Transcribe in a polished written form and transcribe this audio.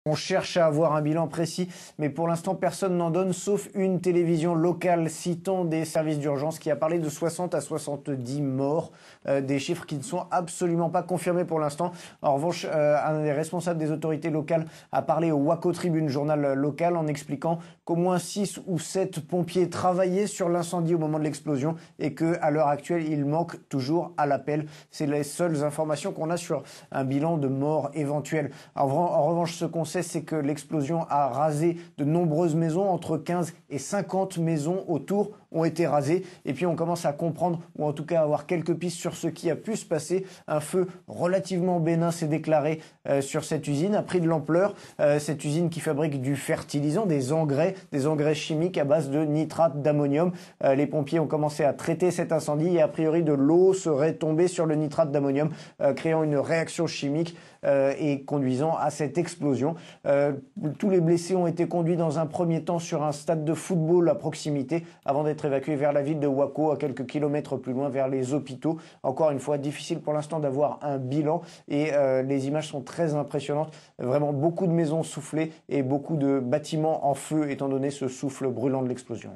On cherche à avoir un bilan précis, mais pour l'instant, personne n'en donne, sauf une télévision locale citant des services d'urgence qui a parlé de 60 à 70 morts, des chiffres qui ne sont absolument pas confirmés pour l'instant. En revanche, un des responsables des autorités locales a parlé au Waco Tribune, journal local, en expliquant qu'au moins 6 ou 7 pompiers travaillaient sur l'incendie au moment de l'explosion et qu'à l'heure actuelle, il manque toujours à l'appel. C'est les seules informations qu'on a sur un bilan de morts éventuel. En revanche, ce qu'on sait, c'est que l'explosion a rasé de nombreuses maisons, entre 15 et 50 maisons autour ont été rasées. Et puis on commence à comprendre, ou en tout cas avoir quelques pistes sur ce qui a pu se passer. Un feu relativement bénin s'est déclaré sur cette usine, a pris de l'ampleur. Cette usine qui fabrique du fertilisant, des engrais chimiques à base de nitrate d'ammonium. Les pompiers ont commencé à traiter cet incendie et a priori de l'eau serait tombée sur le nitrate d'ammonium, créant une réaction chimique et conduisant à cette explosion. Tous les blessés ont été conduits dans un premier temps sur un stade de football à proximité avant d'être évacués vers la ville de Waco, à quelques kilomètres plus loin, vers les hôpitaux. Encore une fois, difficile pour l'instant d'avoir un bilan et les images sont très impressionnantes. Vraiment beaucoup de maisons soufflées et beaucoup de bâtiments en feu étant donné ce souffle brûlant de l'explosion.